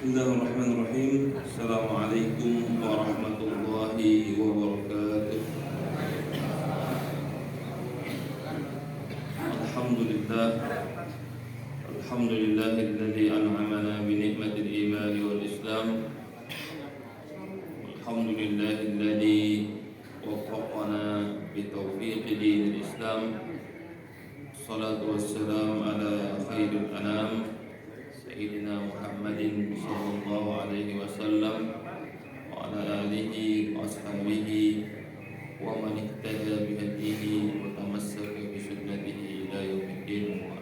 Bismillahirrahmanirrahim. Assalamualaikum warahmatullahi wabarakatuh. Alhamdulillah. Alhamdulillahilladzi an'amana bi ni'matil iman wal islam. Alhamdulillahilladzi waffaqana bi taufiqi dinil islam. Salatu wassalamu ala khairil anam Sayyidina Muhammadin sallallahu alaihi wasallam wa ala alihi wa ashabihi wa man ihtada bi hadihi wa tamassaka bi sunnatihi ila yaumiddin.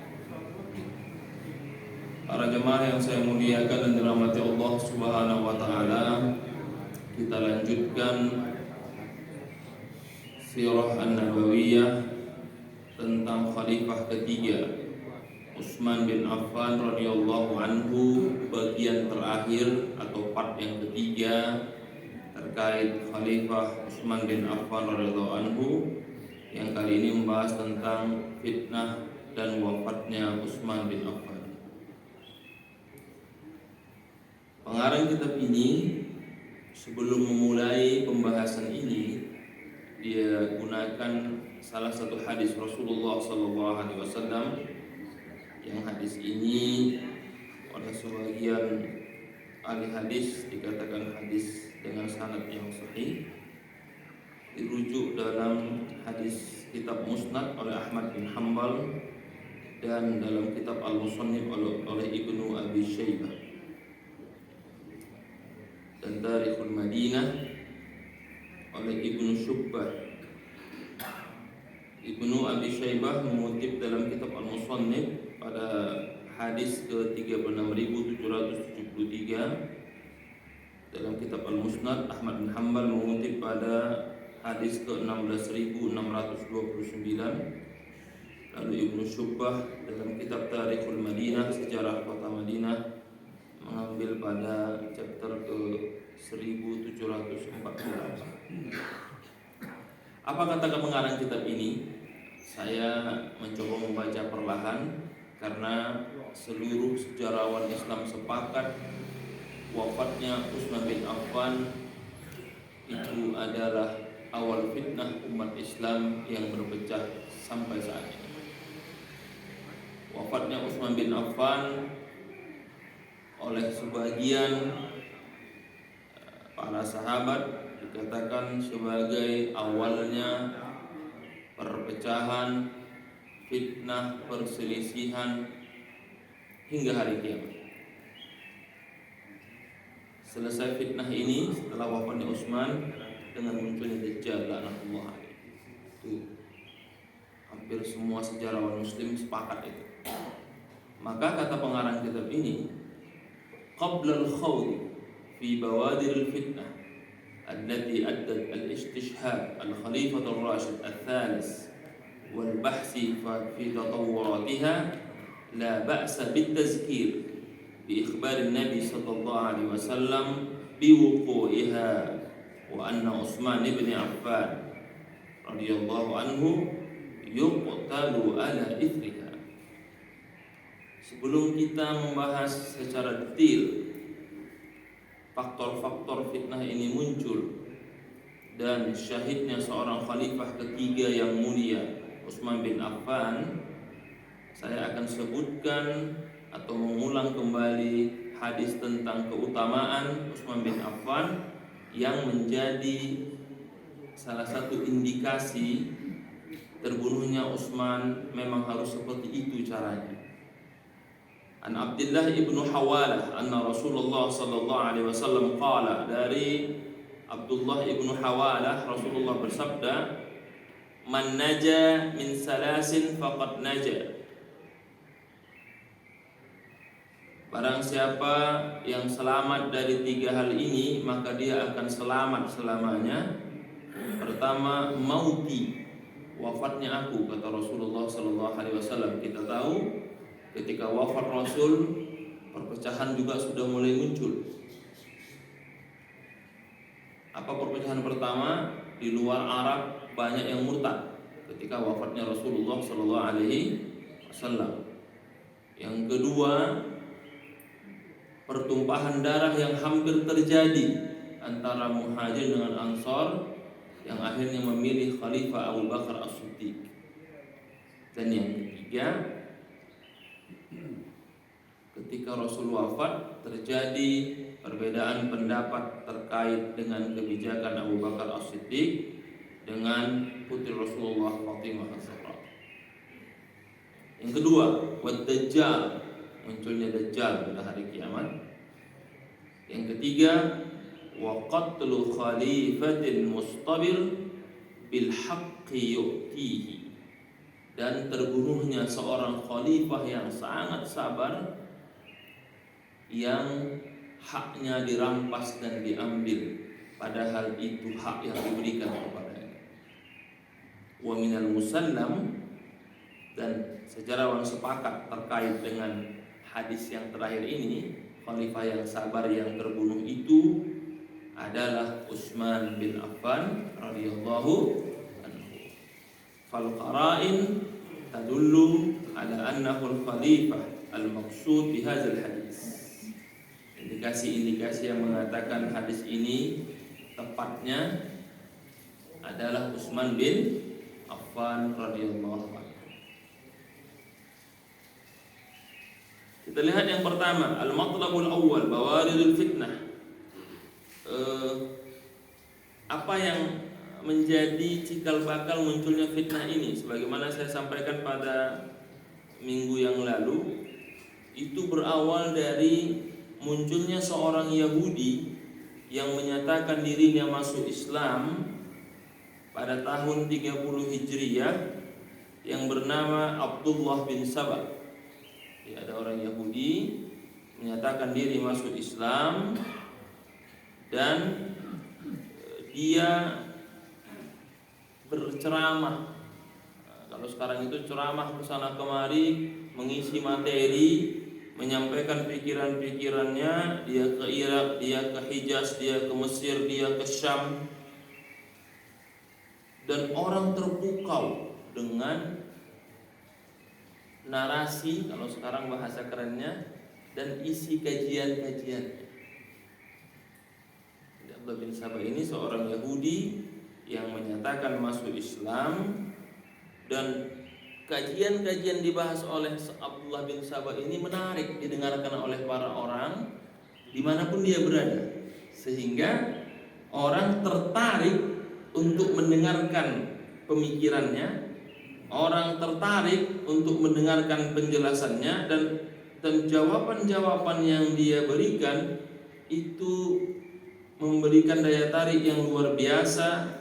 Para jemaah yang saya muliakan dan dirahmati Allah Subhanahu wa taala, kita lanjutkan sirah An-Nabawiyah tentang khalifah ketiga Utsman bin Affan radhiyallahu anhu, bagian terakhir atau part yang ketiga terkait Khalifah Utsman bin Affan radhiyallahu anhu, yang kali ini membahas tentang fitnah dan wafatnya Utsman bin Affan. Pengarang kitab ini sebelum memulai pembahasan ini, dia gunakan salah satu hadis Rasulullah SAW, yang hadis ini oleh sebagian ahli hadis dikatakan hadis dengan sanad yang sahih, dirujuk dalam hadis kitab Musnad oleh Ahmad bin Hanbal dan dalam kitab Al-Musannif oleh Ibnu Abi Syaibah, dan Tarikhul Madinah oleh Ibnu Syubbah. Ibnu Abi Syaibah mengutip dalam kitab Al-Musannif pada hadis ke-36.773. Dalam kitab Al-Musnad, Ahmad bin Hanbal mengutip pada hadis ke-16.629. Lalu Ibnu Syubbah dalam kitab Tarikhul Madinah, sejarah kota Madinah, mengambil pada chapter ke-1714. Apa kata pengarang kitab ini? Saya mencoba membaca perlahan karena seluruh sejarawan Islam sepakat wafatnya Utsman bin Affan itu adalah awal fitnah umat Islam yang berpecah sampai saat ini. Wafatnya Utsman bin Affan oleh sebagian para sahabat dikatakan sebagai awalnya perpecahan, fitnah, perselisihan hingga hari kiamat. Selesai fitnah ini setelah wafatnya Utsman dengan munculnya Dajjal laknatullah alaihi. Itu hampir semua sejarawan muslim sepakat itu. Maka kata pengarang kitab ini, qabla al-khawd fi bawadir al-fitnah التي أدت الاستشهاد الخليفة الراشد الثالث والبحث في تطوراتها لا بأس بالتذكير بإخبار النبي صلى الله عليه وسلم بوقوعها وأن عثمان بن عفان رضي الله عنه يقتل على إثرها. Sebelum kita membahas secara detail faktor-faktor fitnah ini muncul dan syahidnya seorang khalifah ketiga yang mulia Utsman bin Affan, saya akan sebutkan atau mengulang kembali hadis tentang keutamaan Utsman bin Affan yang menjadi salah satu indikasi terbunuhnya Utsman memang harus seperti itu caranya. An Abdullah ibnu Hawalah anna Rasulullah sallallahu alaihi wasallam qala, dari Abdullah ibnu Hawalah Rasulullah bersabda, man naja min salasin faqad naja, barang siapa yang selamat dari tiga hal ini maka dia akan selamat selamanya. Pertama, mauti, wafatnya aku, kata Rasulullah sallallahu alaihi wasallam. Kita tahu ketika wafat Rasul, perpecahan juga sudah mulai muncul. Apa perpecahan pertama? Di luar Arab banyak yang murtad ketika wafatnya Rasulullah SAW. Yang kedua, pertumpahan darah yang hampir terjadi antara Muhajir dengan Ansor yang akhirnya memilih Khalifah Abu Bakar As-Siddiq. Dan yang ketiga, ketika Rasul wafat terjadi perbedaan pendapat terkait dengan kebijakan Abu Bakar As-Siddiq dengan putri Rasulullah Fatimah Az-Zahra. Yang kedua, wad-dajjal, munculnya dajjal pada hari kiamat. Yang ketiga, wa qatlu khalifatin mustabir bil haqqi yu'tihi, dan terbunuhnya seorang khalifah yang sangat sabar yang haknya dirampas dan diambil, padahal itu hak yang diberikan kepadanya. Wa minal musallam, dan sejarawan sepakat terkait dengan hadis yang terakhir ini, khalifah yang sabar yang terbunuh itu adalah Utsman bin Affan radhiyallahu anhu. Fal qara'in tadullu ala annahu al-khalifah al-maqsud bi hadzal hadis. Indikasi-indikasi yang mengatakan hadis ini tepatnya adalah Utsman bin Affan radhiyallahu anhu. Kita lihat yang pertama, al-matlabul awwal, bawaridul fitnah. Apa yang menjadi cikal bakal munculnya fitnah ini? Sebagaimana saya sampaikan pada minggu yang lalu, itu berawal dari munculnya seorang Yahudi yang menyatakan dirinya masuk Islam pada tahun 30 Hijriyah yang bernama Abdullah bin Saba. Ya, ada orang Yahudi menyatakan diri masuk Islam dan dia berceramah. Kalau sekarang itu ceramah kesana kemari, mengisi materi, menyampaikan pikiran-pikirannya. Dia ke Irak, dia ke Hijaz, dia ke Mesir, dia ke Syam, dan orang terpukau dengan narasi, kalau sekarang bahasa kerennya, dan isi kajian-kajiannya. Abdullah bin Saba ini seorang Yahudi yang menyatakan masuk Islam, dan kajian-kajian dibahas oleh Abdullah bin Saba ini menarik didengarkan oleh para orang dimanapun dia berada, sehingga orang tertarik untuk mendengarkan pemikirannya, orang tertarik untuk mendengarkan penjelasannya, dan jawaban-jawaban yang dia berikan itu memberikan daya tarik yang luar biasa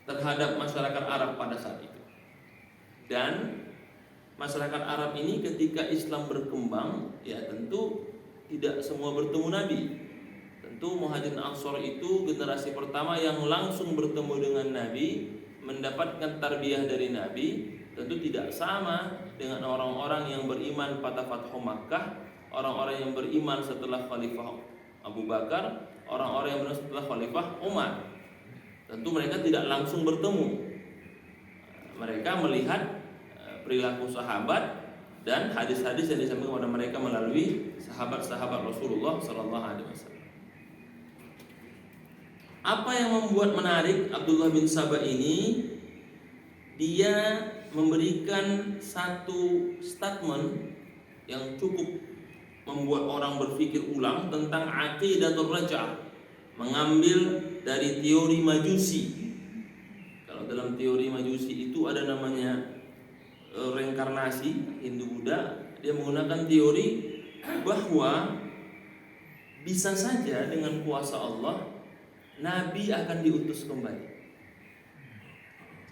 terhadap masyarakat Arab pada saat itu. Dan masyarakat Arab ini ketika Islam berkembang, ya tentu tidak semua bertemu Nabi. Tentu Muhajirin Ansor itu generasi pertama yang langsung bertemu dengan Nabi, mendapatkan tarbiyah dari Nabi. Tentu tidak sama dengan orang-orang yang beriman pada Fathu Makkah, orang-orang yang beriman setelah Khalifah Abu Bakar, orang-orang yang beriman setelah Khalifah Umar. Tentu mereka tidak langsung bertemu. Mereka melihat perilaku sahabat dan hadis-hadis yang disampaikan kepada mereka melalui sahabat-sahabat Rasulullah sallallahu alaihi wasallam. Apa yang membuat menarik Abdullah bin Saba ini? Dia memberikan satu statement yang cukup membuat orang berpikir ulang tentang aqidatul raj'ah, mengambil dari teori Majusi. Kalau dalam teori Majusi itu ada namanya reinkarnasi Hindu Buddha. Dia menggunakan teori bahwa bisa saja dengan kuasa Allah Nabi akan diutus kembali.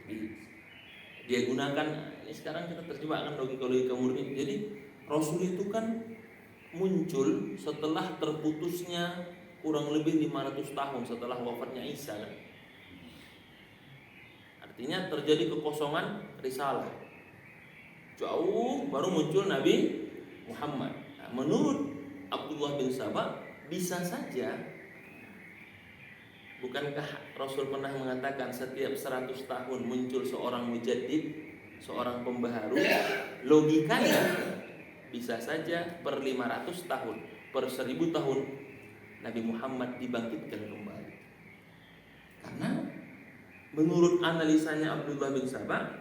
Jadi dia gunakan, ini sekarang kita terjemahkan logika murni. Jadi Rasul itu kan muncul setelah terputusnya kurang lebih 500 tahun setelah wafatnya Isa. Artinya terjadi kekosongan risalah. Jauh baru muncul Nabi Muhammad. Nah, menurut Abdullah bin Saba, bisa saja, bukankah Rasul pernah mengatakan setiap 100 tahun muncul seorang mujaddid, seorang pembaharu? Logikanya bisa saja per 500 tahun, per 1000 tahun Nabi Muhammad dibangkitkan kembali. Karena menurut analisanya Abdullah bin Sabah,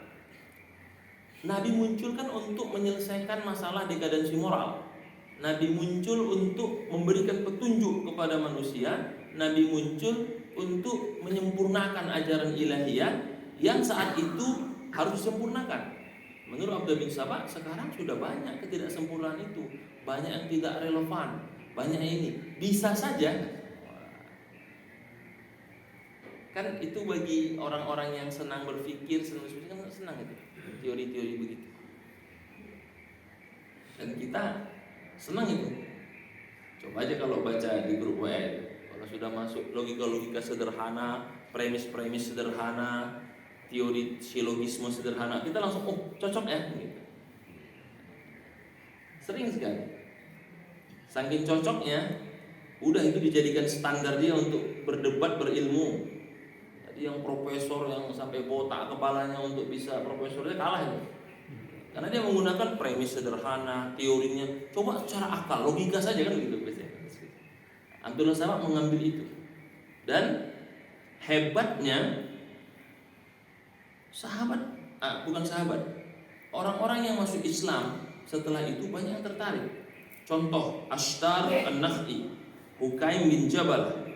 Nabi muncul kan untuk menyelesaikan masalah dekadensi moral. Nabi muncul untuk memberikan petunjuk kepada manusia. Nabi muncul untuk menyempurnakan ajaran ilahiyah yang saat itu harus disempurnakan. Menurut Abdullah bin Sabah, sekarang sudah banyak ketidaksempurnaan itu, banyak yang tidak relevan, banyak ini. Bisa saja, kan itu bagi orang-orang yang senang berpikir, senang itu teori-teori begitu. Dan kita senang itu. Coba aja kalau baca di grup WA, kalau sudah masuk logika-logika sederhana, premis-premis sederhana, teori silogisme sederhana, kita langsung cocok ya gitu. Sering sekali. Saking cocoknya, udah itu dijadikan standar dia untuk berdebat, berilmu. Jadi yang profesor yang sampai botak kepalanya untuk bisa profesornya kalah itu. Karena dia menggunakan premis sederhana, teorinya coba secara akal, logika saja kan gitu biasanya. Abdullah Sabah mengambil itu. Dan hebatnya orang-orang yang masuk Islam setelah itu banyak yang tertarik. Contoh Ashtar An-Nakh'i, Hukaim bin Jabal,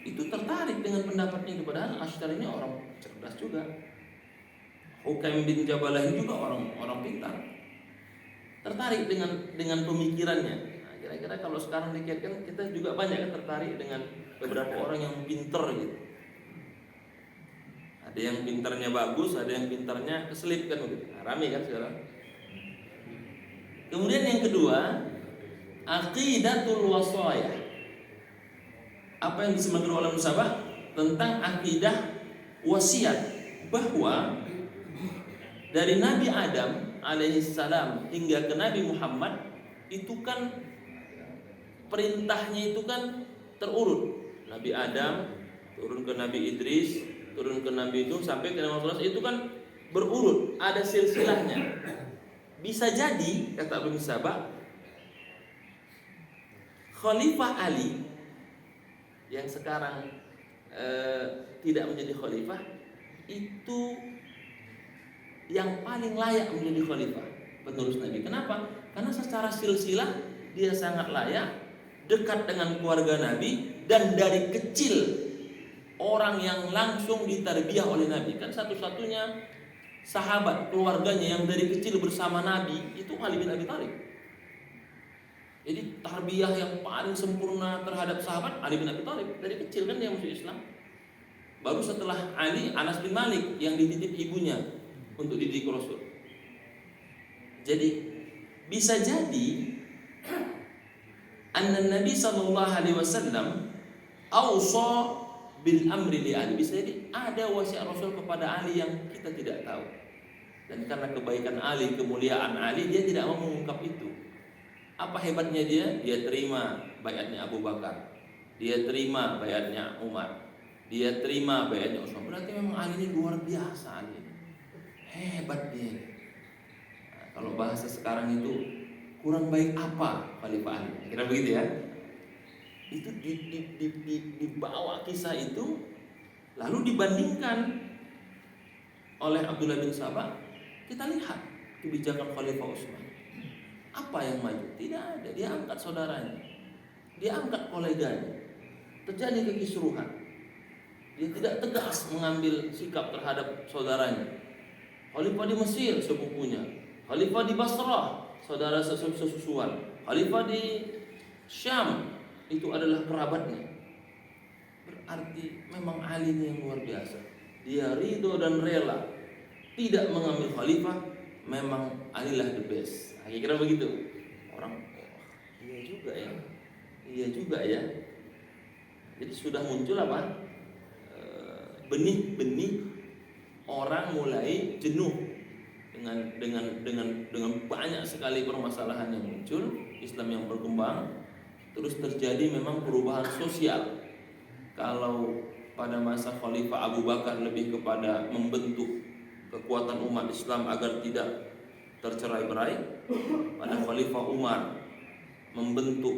itu tertarik dengan pendapatnya itu. Padahal Ashtar ini orang cerdas juga, Hukaim bin Jabal ini juga orang pintar, tertarik dengan pemikirannya. Nah, kira-kira kalau sekarang dikaitkan, kita juga banyak kan tertarik dengan beberapa orang yang pintar gitu. Ada yang pintarnya bagus, ada yang pintarnya keselip kan gitu. Nah, rame kan sekarang. Kemudian yang kedua, aqidatul wasayah. Apa yang disebutkan oleh Musabah tentang akidah wasiat, bahwa dari Nabi Adam alaihissalam hingga ke Nabi Muhammad itu kan perintahnya itu kan terurut. Nabi Adam turun ke Nabi Idris, turun ke Nabi Nuh sampai ke Nabi Muhammad, itu kan berurut, ada silsilahnya. Bisa jadi kata Ibnu Sabah, Khalifah Ali yang sekarang tidak menjadi khalifah itu yang paling layak menjadi khalifah penerus Nabi. Kenapa? Karena secara silsilah dia sangat layak, dekat dengan keluarga Nabi, dan dari kecil orang yang langsung ditarbiyah oleh Nabi. Kan satu-satunya sahabat keluarganya yang dari kecil bersama Nabi itu Ali bin Abi Thalib. Jadi tarbiyah yang paling sempurna terhadap sahabat Ali bin Abi Thalib. Dari kecil kan dia masuk Islam. Baru setelah Ali, Anas bin Malik yang dititip ibunya untuk dididik Rasul. Jadi bisa jadi anna Nabi sallallahu alaihi wasallam awsa bil amri li Ali. Bisa jadi ada wasiat Rasul kepada Ali yang kita tidak tahu. Dan karena kebaikan Ali, kemuliaan Ali, dia tidak mau mengungkap itu. Apa hebatnya dia? Dia terima baiatnya Abu Bakar, dia terima baiatnya Umar, dia terima baiatnya Utsman. Berarti memang Ali ini luar biasa, Ali hebat dia. Nah, kalau bahasa sekarang itu kurang baik apa Khalifah Ali? Kira begitu ya. Itu dibawa kisah itu lalu dibandingkan oleh Abdullah bin Sabah. Kita lihat kebijakan Khalifah Utsman. Apa yang maju? Tidak ada. Dia angkat saudaranya, dia angkat koleganya, terjadi kekisruhan. Dia tidak tegas mengambil sikap terhadap saudaranya. Khalifah di Mesir sepupunya, Khalifah di Basrah saudara sesusuan, Khalifah di Syam itu adalah kerabatnya. Berarti memang Ali yang luar biasa. Dia ridho dan rela tidak mengambil khalifah. Memang Ali lah the best. Kira-kira begitu. Orang iya juga ya. Jadi sudah muncul apa? Benih-benih orang mulai jenuh dengan banyak sekali permasalahan yang muncul, Islam yang berkembang, terus terjadi memang perubahan sosial. Kalau pada masa Khalifah Abu Bakar lebih kepada membentuk kekuatan umat Islam agar tidak tercerai-berai, pada Khalifah Umar membentuk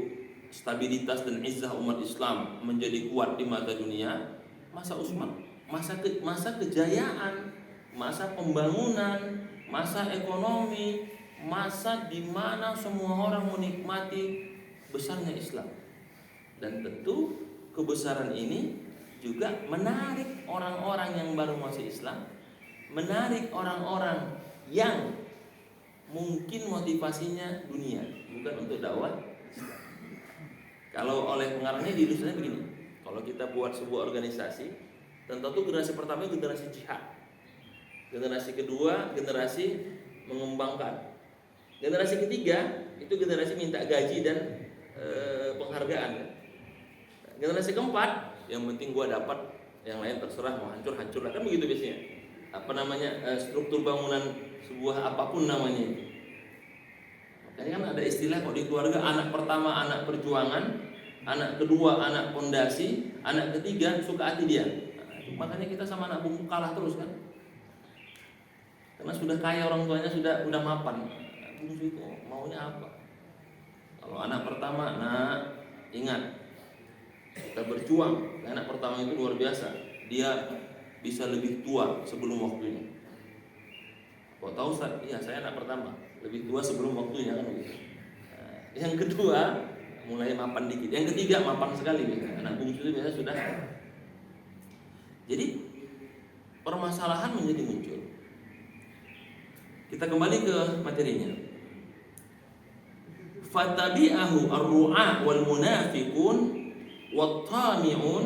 stabilitas dan izzah umat Islam menjadi kuat di mata dunia, masa Utsman, masa kejayaan, masa pembangunan, masa ekonomi, masa di mana semua orang menikmati besarnya Islam. Dan tentu kebesaran ini juga menarik orang-orang yang baru masuk Islam, menarik orang-orang yang mungkin motivasinya dunia, bukan untuk dakwah Islam. Kalau oleh pengarangnya diilustrasikan begini, kalau kita buat sebuah organisasi, tentu generasi pertama generasi jihad, generasi kedua generasi mengembangkan, generasi ketiga itu generasi minta gaji dan penghargaan. Generasi keempat, yang penting gua dapat, yang lain terserah, mau hancur lah, kan begitu biasanya. Struktur bangunan sebuah apapun namanya itu. Makanya kan ada istilah kalau di keluarga, anak pertama anak perjuangan, anak kedua anak pondasi, anak ketiga suka hati dia. Makanya kita sama anak bungsu kalah terus kan. Karena sudah kaya orang tuanya, udah mapan. Anak bungsu itu maunya apa? Kalau anak pertama, ingat, kita berjuang. Anak pertama itu luar biasa. Dia bisa lebih tua sebelum waktunya. Kok tahu Ustaz? Iya, saya anak pertama, lebih tua sebelum waktunya kan begitu. Yang kedua mulai mapan dikit. Yang ketiga mapan sekali. Anak bungsu itu biasanya sudah. Jadi permasalahan menjadi muncul. Kita kembali ke materinya. Fatabi'ahu ar-ru'a wal munafiqun wat-tami'un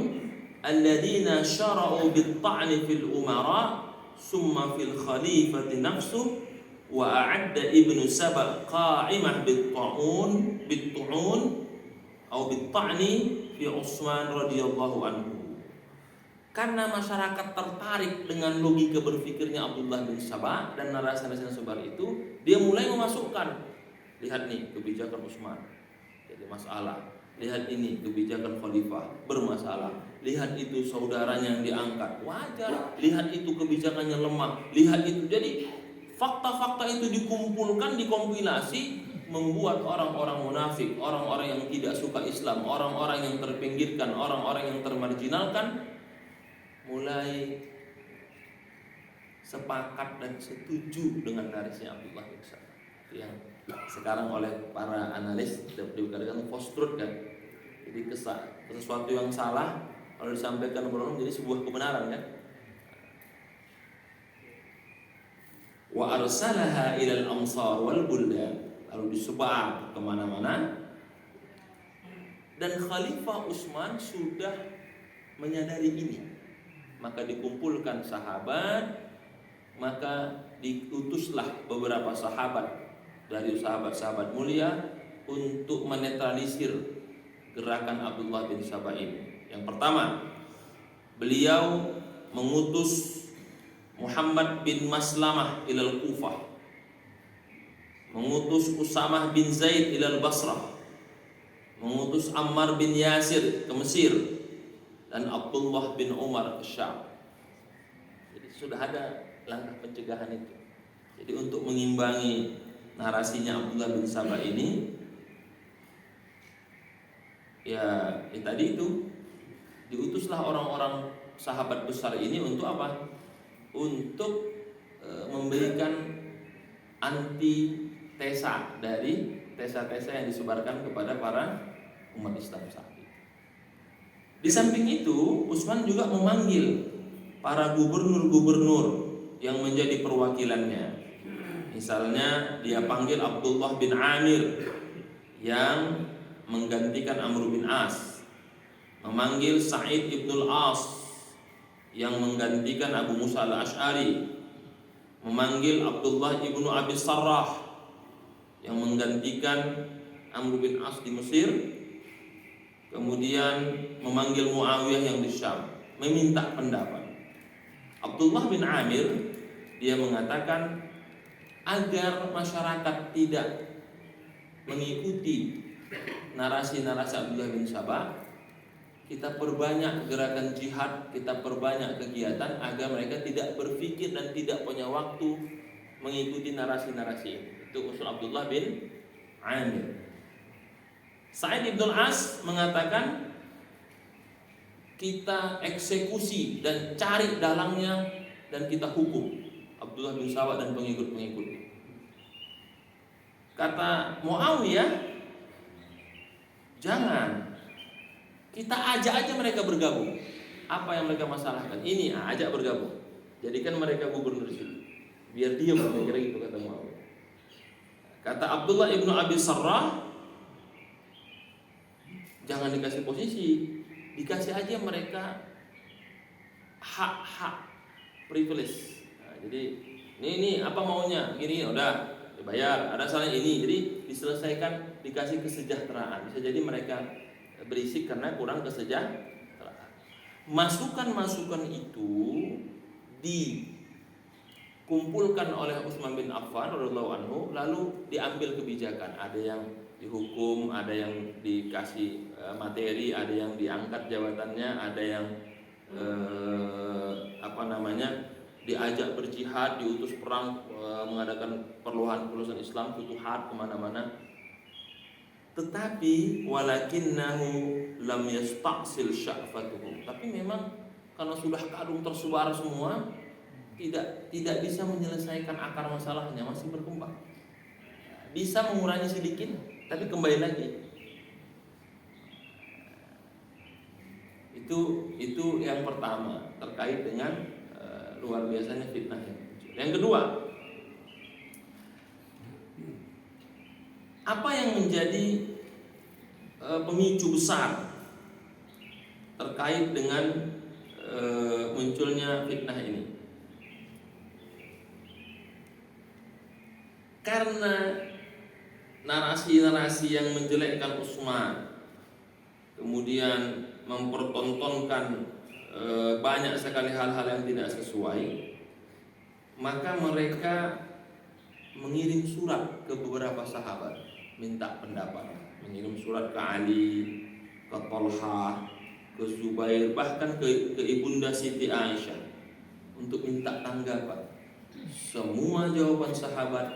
alladziina syara'u bit-ta'ni fil umara summa fil khalifati nafsuhu wa a'adda ibnu Saba qa'imah bit-ta'un atau bit-ta'ni fi Utsman radhiyallahu anhu. Karena masyarakat tertarik dengan logika berpikirnya Abdullah bin Saba dan narasi-narasi yang sebar itu, dia mulai memasukkan, lihat nih kebijakan Utsman jadi masalah, lihat ini kebijakan khalifah bermasalah, lihat itu saudaranya yang diangkat wajar, lihat itu kebijakannya lemah, lihat itu. Jadi fakta-fakta itu dikumpulkan, dikompilasi, membuat orang-orang munafik, orang-orang yang tidak suka Islam, orang-orang yang terpinggirkan, orang-orang yang termarginalkan mulai sepakat dan setuju dengan narasi Abdullah bin Saba yang sekarang oleh para analis dikatakan post-truth kan. Jadi sesuatu yang salah kalau disampaikan berulang jadi sebuah kebenaran kan. Wa arsalaha ilal amsar wal buldan, lalu disebar kemana-mana. Dan Khalifah Utsman sudah menyadari ini, maka dikumpulkan sahabat, maka diutuslah beberapa sahabat dari sahabat-sahabat mulia untuk menetralisir gerakan Abdullah bin Saba ini. Yang pertama, beliau mengutus Muhammad bin Maslamah ilal Kufah, mengutus Usamah bin Zaid ilal Basrah, mengutus Ammar bin Yasir ke Mesir, dan Abdullah bin Umar ke Syam. Jadi sudah ada langkah pencegahan itu. Jadi untuk mengimbangi narasinya Abdullah bin Saba ini, ya tadi itu diutuslah orang-orang sahabat besar ini untuk apa? Untuk memberikan antitesa dari tesa-tesa yang disebarkan kepada para umat Islam saat itu. Di samping itu, Utsman juga memanggil para gubernur-gubernur yang menjadi perwakilannya. Misalnya dia panggil Abdullah bin Amir yang menggantikan Amr bin As, memanggil Sa'id ibnul As yang menggantikan Abu Musa al-Ash'ari, memanggil Abdullah ibnu Abi Sarrah yang menggantikan Amr bin As di Mesir, kemudian memanggil Muawiyah yang di Syam, meminta pendapat. Abdullah bin Amir dia mengatakan agar masyarakat tidak mengikuti narasi-narasi Abdullah bin Saba, kita perbanyak gerakan jihad, kita perbanyak kegiatan agar mereka tidak berpikir dan tidak punya waktu mengikuti narasi-narasi ini. Itu usul Abdullah bin Amir. Sa'id bin As mengatakan, kita eksekusi dan cari dalangnya dan kita hukum Abdullah bin Saba dan pengikut-pengikutnya. Kata Muawiyah, jangan, kita ajak aja mereka bergabung. Apa yang mereka masalahkan? Ini ajak bergabung. Jadikan mereka gubernur di situ. Biar diam, kira-kira gitu kata Muawiyah. Kata Abdullah ibnu Abi Sarrah, jangan dikasih posisi, dikasih aja mereka hak-hak privilege. Nah, jadi ini apa maunya? Gini, udah dibayar, ada salahnya ini. Jadi diselesaikan, dikasih kesejahteraan. Bisa jadi mereka berisik karena kurang kesejahteraan. Masukan-masukan itu dikumpulkan oleh Utsman bin Affan radhiyallahu anhu, lalu diambil kebijakan. Ada yang dihukum, ada yang dikasih materi, ada yang diangkat jabatannya, ada yang diajak berjihad, diutus perang, mengadakan perluasan Islam, futuhat kemana-mana. Tetapi walakinnahu lam yasta'sil sya'fatuhum. Tapi memang karena sudah kadung tersebar semua, tidak bisa menyelesaikan akar masalahnya, masih berkembang. Bisa mengurangi sedikit, tapi kembali lagi. Itu yang pertama terkait dengan luar biasanya fitnah yang muncul. Yang kedua, apa yang menjadi pemicu besar terkait dengan munculnya fitnah ini? Karena narasi-narasi yang menjelekkan Utsman, kemudian mempertontonkan banyak sekali hal-hal yang tidak sesuai, maka mereka mengirim surat ke beberapa sahabat minta pendapat. Mengirim surat ke Ali, ke Thalhah, ke Zubair, bahkan ke ibunda Siti Aisyah untuk minta tanggapan. Semua jawaban sahabat,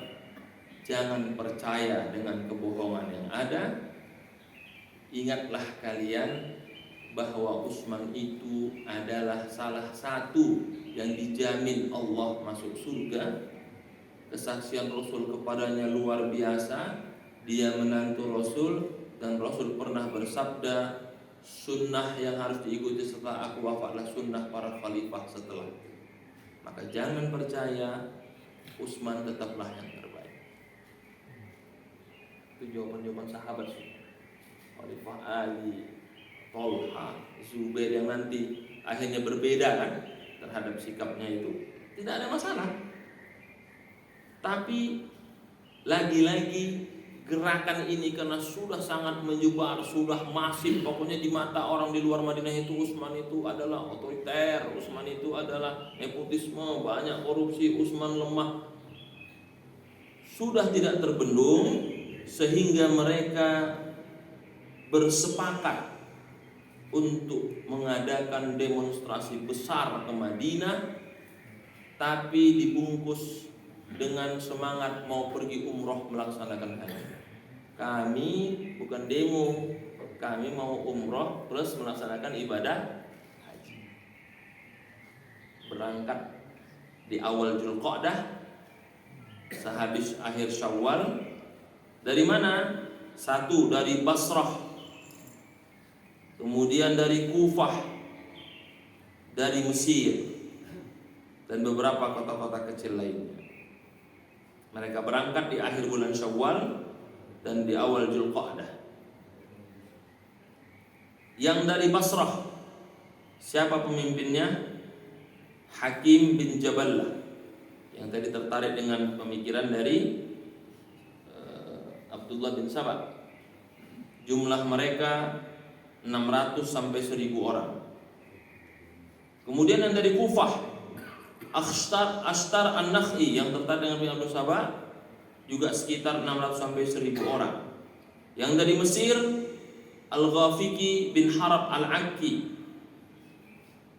jangan percaya dengan kebohongan yang ada. Ingatlah kalian bahwa Utsman itu adalah salah satu yang dijamin Allah masuk surga. Kesaksian Rasul kepadanya luar biasa. Dia menantu Rasul, dan Rasul pernah bersabda, sunnah yang harus diikuti setelah aku wafatlah sunnah para khalifah setelah. Maka jangan percaya, Utsman tetaplah yang terbaik. Itu jawaban-jawaban sahabat sih. Khalifah Ali, Thalhah, Zubair yang nanti akhirnya berbeda kan terhadap sikapnya itu, tidak ada masalah. Tapi lagi-lagi gerakan ini karena sudah sangat menyebar, sudah masif, pokoknya di mata orang di luar Madinah itu Utsman itu adalah otoriter, Utsman itu adalah nepotisme, banyak korupsi, Utsman lemah. Sudah tidak terbendung sehingga mereka bersepakat untuk mengadakan demonstrasi besar ke Madinah, tapi dibungkus dengan semangat mau pergi umroh melaksanakan haji. Kami bukan demo, kami mau umroh plus melaksanakan ibadah haji. Berangkat di awal Dzulqa'dah, sehabis akhir Syawal. Dari mana? Satu dari Basrah, kemudian dari Kufah, dari Mesir, dan beberapa kota-kota kecil lainnya. Mereka berangkat di akhir bulan Syawal dan di awal Dzulqa'dah. Yang dari Basrah, siapa pemimpinnya? Hakim bin Jaballah, yang tadi tertarik dengan pemikiran dari Abdullah bin Saba. Jumlah mereka 600 sampai 1000 orang. Kemudian yang dari Kufah, Ashtar An-Nakh'i yang tertarik dengan bin Abdul Saba, juga sekitar 600 sampai 1000 orang. Yang dari Mesir, Al-Ghafiqi bin Harab Al-Akki.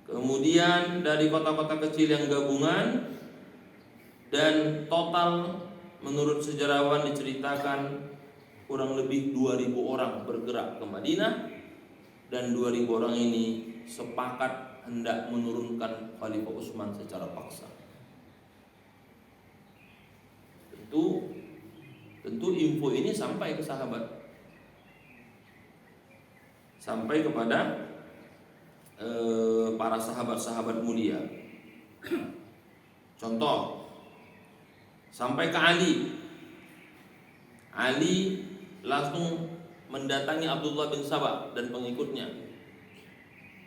Kemudian dari kota-kota kecil yang gabungan, Dan total menurut sejarawan diceritakan kurang lebih 2.000 orang bergerak ke Madinah, dan 2.000 orang ini sepakat hendak menurunkan Khalifah Utsman secara paksa. Tentu info ini sampai ke sahabat, sampai kepada para sahabat-sahabat mulia. Contoh, sampai ke Ali. Ali langsung mendatangi Abdullah bin Sabah dan pengikutnya.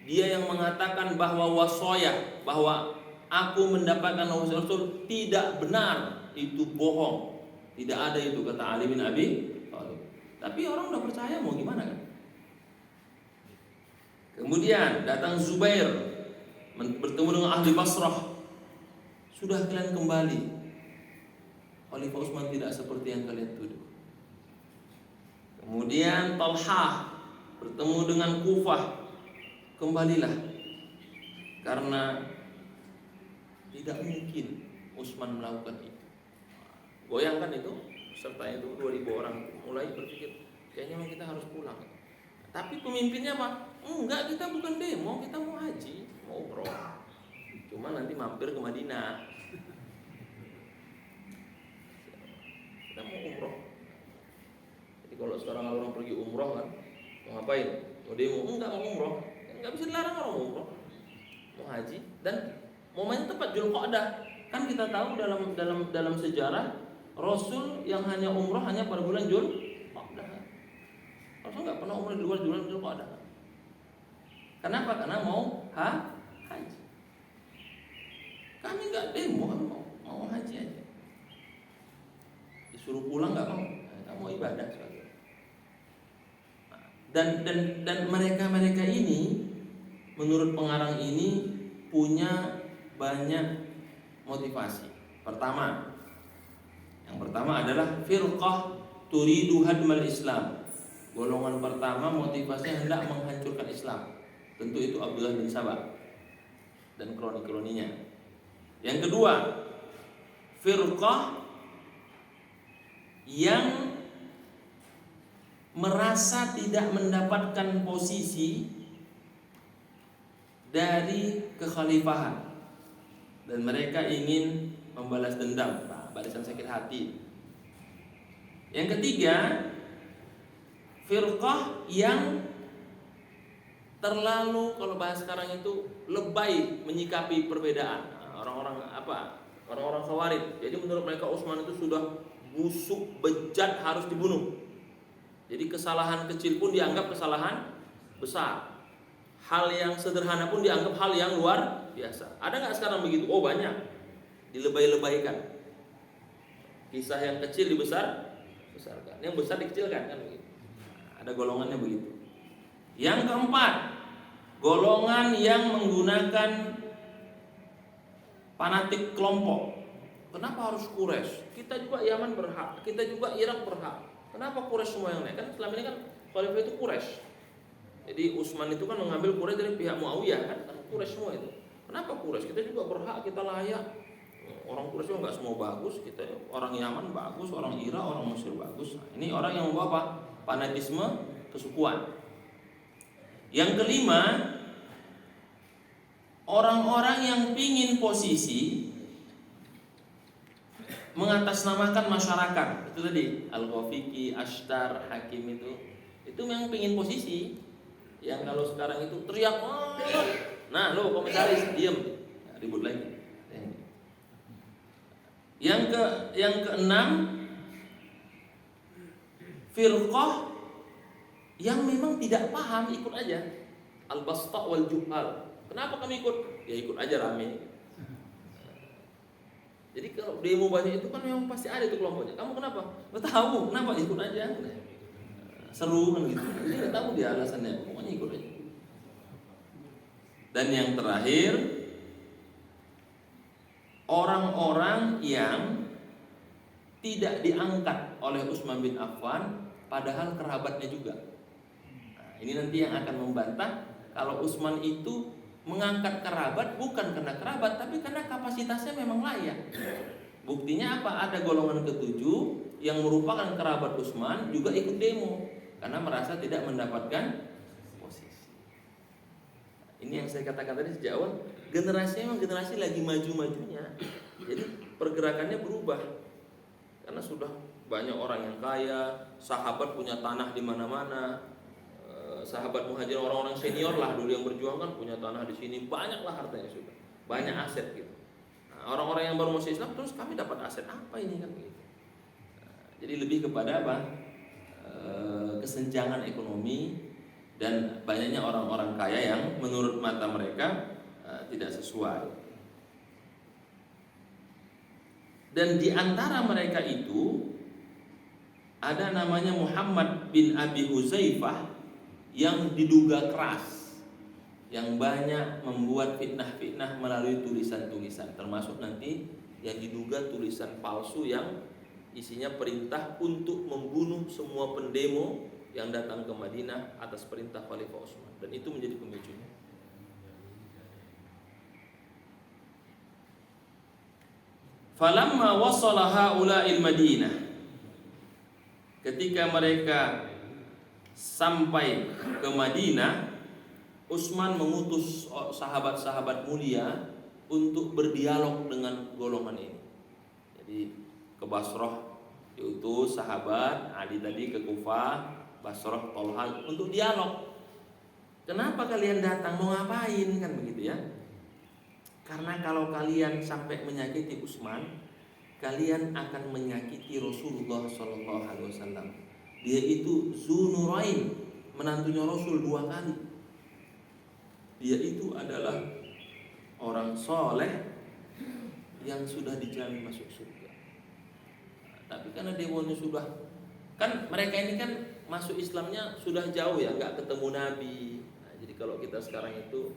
Dia yang mengatakan bahwa wasoyah, bahwa aku mendapatkan wasiat Rasul tidak benar, itu bohong. Tidak ada itu, kata Ali bin Abi Thalib. Tapi orang udah percaya, mau gimana kan? Kemudian datang Zubair bertemu dengan ahli Basrah. Sudah kalian kembali, Khalifah Utsman tidak seperti yang kalian tuduh. Kemudian Talhah bertemu dengan Kufah. Kembalilah, karena tidak mungkin Utsman melakukan itu. Goyangkan itu, serta itu 2.000 orang mulai berpikir kayaknya kita harus pulang. Tapi pemimpinnya apa? Enggak, kita bukan demo, kita mau haji, mau umroh. Cuma nanti mampir ke Madinah. Kita mau umroh. Jadi kalau sekarang orang pergi umroh kan, mau ngapain? Mau demo? Enggak, mau umroh. Enggak bisa dilarang orang umroh, mau haji. Dan momen tepat Dzulqa'dah. Kan kita tahu dalam sejarah Rasul yang hanya umroh hanya pada bulan Dzulqa'dah. Rasul enggak pernah umroh di luar bulan Dzulqa'dah. Kenapa? Karena mau haji. Kami enggak demo, mau haji aja. Disuruh pulang enggak mau. Kita mau ibadah saja. Dan mereka ini, menurut pengarang ini, punya banyak motivasi. Yang pertama adalah firqah turidu hadmal Islam. Golongan pertama motivasinya hendak menghancurkan Islam. Tentu itu Abdullah bin Sabah dan kroni-kroninya. Yang kedua, firqah yang merasa tidak mendapatkan posisi dari kekhalifahan dan mereka ingin membalas dendam, balasan sakit hati. Yang ketiga, firqah yang terlalu, kalau bahas sekarang itu, lebay menyikapi perbedaan. Orang-orang Khawarij. Jadi menurut mereka Utsman itu sudah busuk, bejat, harus dibunuh. Jadi kesalahan kecil pun dianggap kesalahan besar. Hal yang sederhana pun dianggap hal yang luar biasa. Ada nggak sekarang begitu? Oh banyak. Dilebay-lebaykan. Kisah yang kecil dibesarkan, yang besar dikecilkan, kan begitu. Ada golongannya begitu. Yang keempat, golongan yang menggunakan fanatik kelompok. Kenapa harus Quraisy? Kita juga Yaman berhak, kita juga Irak berhak. Kenapa Quraisy semua yang naik? Kan selama ini kan khalifah itu Quraisy. Jadi Utsman itu kan mengambil Quraisy dari pihak Muawiyah, kan Quraisy semua itu. Kenapa Quraisy? Kita juga berhak, kita layak. Orang Quraisy juga nggak semua bagus. Kita orang Yaman bagus, orang Irak, orang Mesir bagus. Nah, ini orang yang membawa apa? Fanatisme kesukuan. Yang kelima, orang-orang yang pingin posisi mengatasnamakan masyarakat. Itu tadi Al-Ghafiqi, Ashtar, Hakim itu memang pingin posisi. Yang kalau sekarang itu teriak, nah lo komisaris diam, ribut lagi. Yang keenam, firqah yang memang tidak paham, ikut aja. Al-basta wal juhal. Kenapa kami ikut? Ya ikut aja rame. Jadi kalau demo banyak itu kan memang pasti ada itu kelompoknya. Kamu kenapa? Nggak tahu. Kenapa? Ikut aja. Seru kan gitu. Dia nggak tahu dia alasannya. Pokoknya ikut aja. Dan yang terakhir, orang-orang yang tidak diangkat oleh Utsman bin Affan, padahal kerabatnya juga. Nah, ini nanti yang akan membantah kalau Utsman itu mengangkat kerabat bukan karena kerabat, tapi karena kapasitasnya memang layak. Buktinya apa? Ada golongan ketujuh yang merupakan kerabat Utsman juga ikut demo karena merasa tidak mendapatkan posisi. Ini yang saya katakan tadi sejak awal, generasinya memang generasi lagi maju-majunya. Jadi pergerakannya berubah karena sudah banyak orang yang kaya, sahabat punya tanah di mana-mana. Sahabat Muhajir, orang-orang senior lah dulu yang berjuang kan punya tanah di sini, banyaklah hartanya sudah, banyak aset gitu. Nah, orang-orang yang baru masuk Islam terus kami dapat aset apa ini kan begitu. Jadi lebih kepada apa? Kesenjangan ekonomi dan banyaknya orang-orang kaya yang menurut mata mereka tidak sesuai. Dan di antara mereka itu ada namanya Muhammad bin Abi Huzaifah yang diduga keras, yang banyak membuat fitnah-fitnah melalui tulisan-tulisan, termasuk nanti yang diduga tulisan palsu yang isinya perintah untuk membunuh semua pendemo yang datang ke Madinah atas perintah Khalifah Utsman, dan itu menjadi pemicunya. Falamma wasala haula'il Madinah, ketika mereka sampai ke Madinah, Utsman mengutus sahabat-sahabat mulia untuk berdialog dengan golongan ini. Jadi ke Basrah diutus sahabat, Ali tadi ke Kufah, Basrah, Tolha untuk dialog. Kenapa kalian datang, mau ngapain kan begitu ya? Karena kalau kalian sampai menyakiti Utsman, kalian akan menyakiti Rasulullah SAW. Dia itu Dzunurain, menantunya Rasul 2 kali. Dia itu adalah orang soleh yang sudah dijamin masuk surga. Tapi karena demonya sudah, kan mereka ini kan masuk Islamnya sudah jauh ya, nggak ketemu Nabi. Nah, jadi kalau kita sekarang itu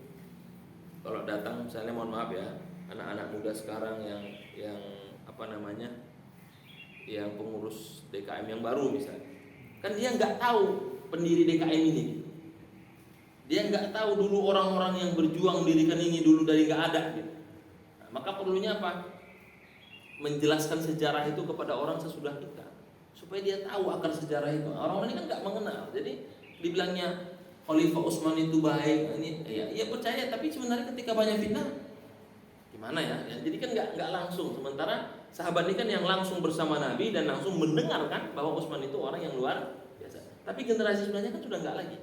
kalau datang misalnya, mohon maaf ya, anak-anak muda sekarang yang apa namanya, yang pengurus DKM yang baru misalnya, kan dia nggak tahu pendiri DKM ini, dia nggak tahu dulu orang-orang yang berjuang mendirikan ini dulu dari nggak ada gitu. Nah, maka perlunya apa? Menjelaskan sejarah itu kepada orang sesudah kita, supaya dia tahu akar sejarah itu. Orang-orang ini kan nggak mengenal, jadi dibilangnya Khalifah Utsman itu baik, ini ya percaya, tapi sebenarnya ketika banyak fitnah gimana ya? Jadi kan nggak langsung. Sementara sahabat ini kan yang langsung bersama Nabi dan langsung mendengarkan bahwa Utsman itu orang yang luar biasa. Tapi generasi sebenarnya kan sudah nggak lagi.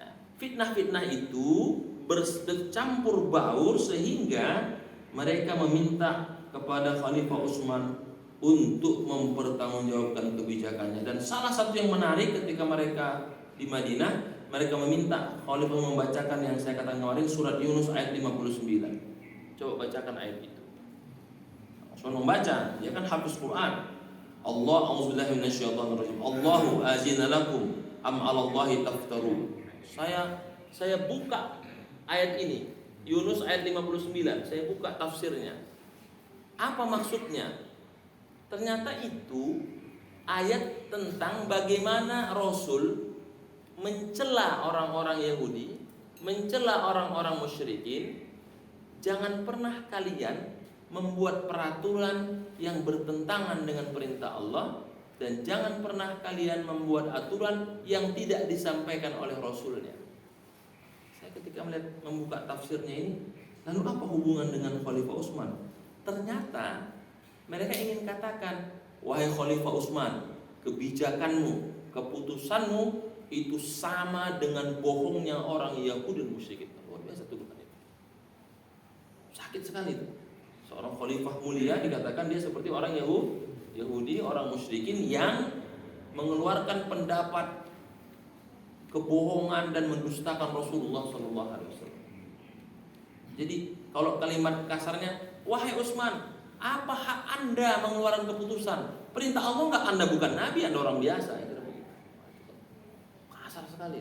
Nah, fitnah-fitnah itu bercampur baur sehingga mereka meminta kepada Khalifah Utsman untuk mempertanggungjawabkan kebijakannya. Dan salah satu yang menarik ketika mereka di Madinah, mereka meminta Khalifah membacakan yang saya katakan kemarin, surat Yunus ayat 59. Coba bacakan ayat itu. Utsman membaca, dia kan hafiz Quran. Allah, a'udzubillahi minasyaitonirrajim. Allahu azina lakum am 'alallahi taftarun. Saya buka ayat ini, Yunus ayat 59. Saya buka tafsirnya. Apa maksudnya? Ternyata itu ayat tentang bagaimana Rasul mencela orang-orang Yahudi, mencela orang-orang musyrikin. Jangan pernah kalian membuat peraturan yang bertentangan dengan perintah Allah, dan jangan pernah kalian membuat aturan yang tidak disampaikan oleh Rasulnya. Saya ketika melihat membuka tafsirnya ini, lalu apa hubungan dengan Khalifah Utsman? Ternyata mereka ingin katakan, wahai Khalifah Utsman, kebijakanmu, keputusanmu itu sama dengan bohongnya orang Yahudi dan musyrikin. Luar biasa tuh bukan itu. Sakit sekali itu. Seorang khalifah mulia dikatakan dia seperti orang Yahudi, orang musyrikin yang mengeluarkan pendapat kebohongan dan mendustakan Rasulullah SAW. Jadi kalau kalimat kasarnya, wahai Utsman, apa hak Anda mengeluarkan keputusan? Perintah Allah enggak, Anda bukan nabi, Anda orang biasa. Kasar sekali.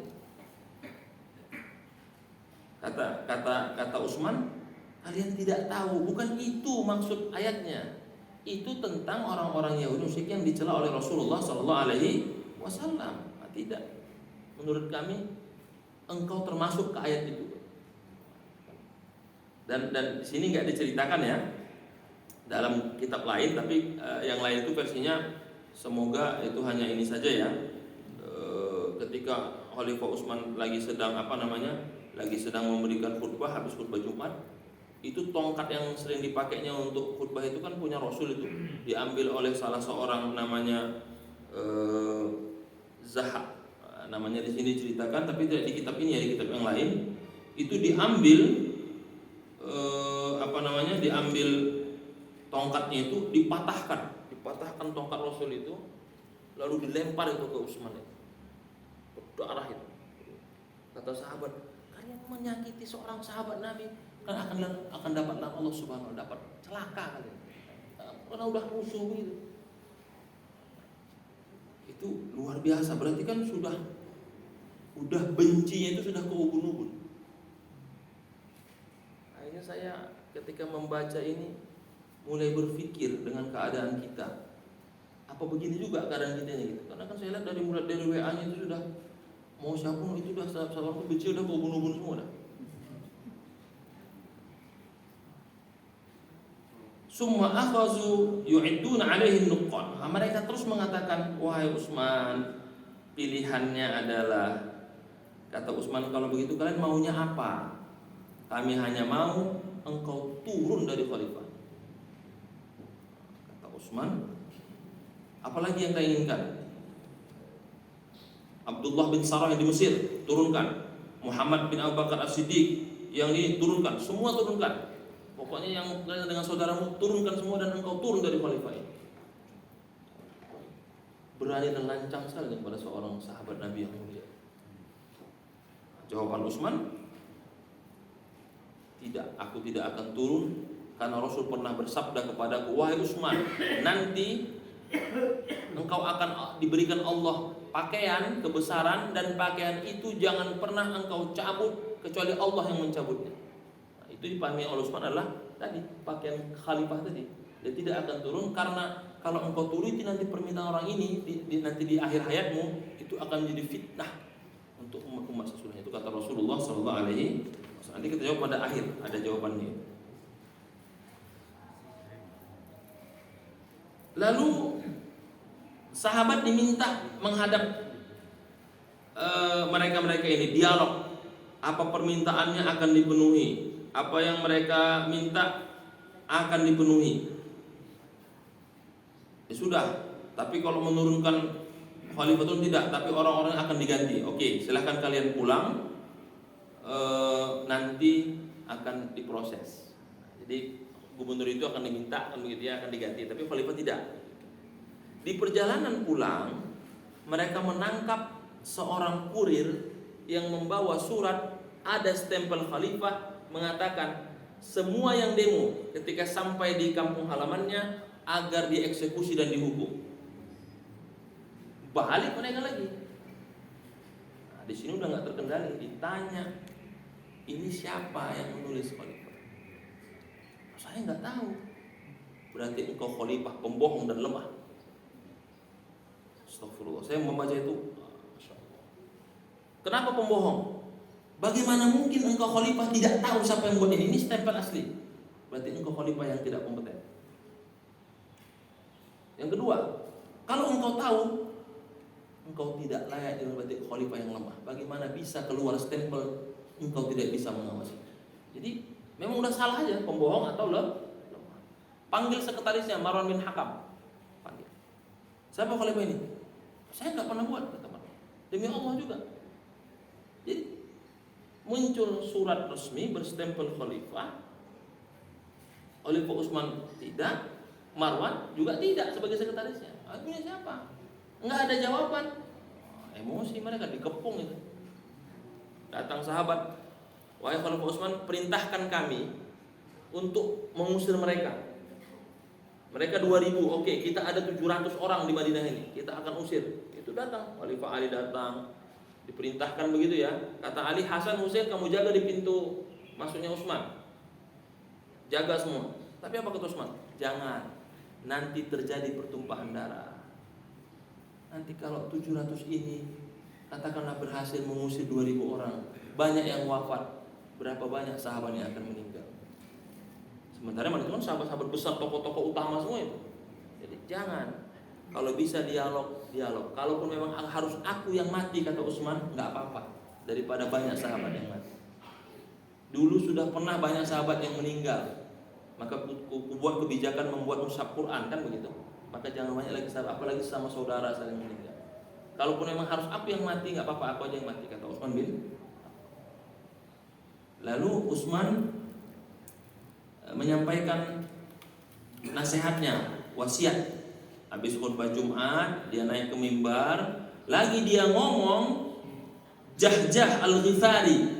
Kata Utsman, kalian tidak tahu, bukan itu maksud ayatnya. Itu tentang orang-orang Yahudi musyrik yang dicela oleh Rasulullah SAW. Tidak. Menurut kami, engkau termasuk ke ayat itu. Dan di sini nggak diceritakan ya. dalam kitab lain, tapi yang lain itu versinya semoga itu hanya ini saja ya. Ketika Khalifah Utsman lagi sedang lagi sedang memberikan khutbah, habis khutbah Jumat, itu tongkat yang sering dipakainya untuk khutbah itu kan punya Rasul, itu diambil oleh salah seorang namanya Zahab, namanya di sini ceritakan, tapi tidak di kitab ini ya, di kitab yang lain itu diambil diambil tongkatnya itu, dipatahkan tongkat Rasul itu, lalu dilempar itu ke Utsman itu, berdarah itu. Kata sahabat, kalian menyakiti seorang sahabat Nabi, kan akan dapat Allah Subhanahu wa taala, dapat celaka kalian. Karena udah musuh gitu. Itu luar biasa, berarti kan sudah bencinya itu sudah ke ubun-ubun. Akhirnya saya ketika membaca ini mulai berpikir dengan keadaan kita, apa begini juga keadaan kita ini gitu. Karena kan saya lihat dari WA-nya itu sudah mau siapa itu sudah salah benci udah ke ubun-ubun semua dah. Summa akhazu yu'idduna alaihi nuqqan. Mereka terus mengatakan, wahai Utsman, pilihannya adalah, kata Utsman, kalau begitu kalian maunya apa? Kami hanya mau engkau turun dari khalifah. Kata Utsman, apalagi yang kalian inginkan? Abdullah bin Sarah yang di Mesir, turunkan. Muhammad bin Abu Bakar As-Siddiq yang ini turunkan, semua turunkan. Pokoknya yang dengan saudaramu turunkan semua dan engkau turun dari khalifah ini. Berani dan lancang sekali kepada seorang sahabat Nabi yang mulia. Jawaban Utsman, tidak, aku tidak akan turun, karena Rasul pernah bersabda kepadaku, wahai Utsman, nanti engkau akan diberikan Allah pakaian kebesaran, dan pakaian itu jangan pernah engkau cabut kecuali Allah yang mencabutnya. Itu dipahami oleh Utsman adalah tadi pakaian khalifah tadi. Dia tidak akan turun, karena kalau engkau turuti nanti permintaan orang ini nanti di akhir hayatmu itu akan menjadi fitnah untuk umat sesudahnya. Itu kata Rasulullah sallallahu alaihi wasallam. Nanti kita jawab pada akhir, ada jawabannya. Lalu sahabat diminta menghadap mereka ini, dialog. Apa permintaannya akan dipenuhi, apa yang mereka minta akan dipenuhi. Ya sudah, tapi kalau menurunkan khalifatun tidak, tapi orang-orang akan diganti. Oke, silahkan kalian pulang, nanti akan diproses. Jadi gubernur itu akan diminta, kan begitu ya, akan diganti, tapi khalifah tidak. Di perjalanan pulang, mereka menangkap seorang kurir yang membawa surat, ada stempel khalifah mengatakan semua yang demo ketika sampai di kampung halamannya agar dieksekusi dan dihukum. Balik mereka lagi. Nah, di sini udah nggak terkendali, ditanya, ini siapa yang menulis khalifah? Saya nggak tahu. Berarti engkau khalifah pembohong dan lemah. Astagfirullah. Saya membaca itu, kenapa pembohong? Bagaimana mungkin engkau khalifah tidak tahu siapa yang buat ini? Ini stempel asli. Berarti engkau khalifah yang tidak kompeten. Yang kedua, kalau engkau tahu engkau tidak layak dengan berarti khalifah yang lemah. Bagaimana bisa keluar stempel engkau tidak bisa mengawasi? Jadi memang udah salah aja, pembohong atau lemah. Panggil sekretarisnya, Marwan bin Hakam. Panggil. Siapa khalifah ini? Saya nggak pernah buat, kata Marwan. Demi Allah juga. Jadi muncul surat resmi berstempel khalifah. Khalifah Utsman tidak, Marwan juga tidak sebagai sekretarisnya. Akhirnya siapa? Enggak ada jawaban. Emosi mereka dikepung itu. Datang sahabat, wahai Khalifah Utsman, perintahkan kami untuk mengusir mereka. Mereka 2000, oke, kita ada 700 orang di Madinah ini, kita akan usir. Itu datang, Khalifah Ali datang, diperintahkan begitu ya. Kata Ali, Hasan, Husain, kamu jaga di pintu masuknya Utsman. Jaga semua. Tapi apa kata Utsman? Jangan, nanti terjadi pertumpahan darah. Nanti kalau 700 ini katakanlah berhasil mengusir 2000 orang, banyak yang wafat, berapa banyak sahabat yang akan meninggal? Sementara itu kan sahabat-sahabat besar, tokoh-tokoh utama semua itu. Jadi jangan. Kalau bisa dialog. Kalaupun memang harus aku yang mati, kata Utsman, nggak apa-apa, daripada banyak sahabat yang mati. Dulu sudah pernah banyak sahabat yang meninggal, maka ku buat kebijakan membuat mushaf Quran, kan begitu. Maka jangan banyak lagi sahabat, apalagi sama saudara saling meninggal. Kalaupun memang harus aku yang mati, nggak apa-apa, aku aja yang mati, kata Utsman bin. Lalu Utsman menyampaikan nasihatnya, wasiat. Habis khutbah Jumat, dia naik ke mimbar, lagi dia ngomong, Jahjah Al-Ghifari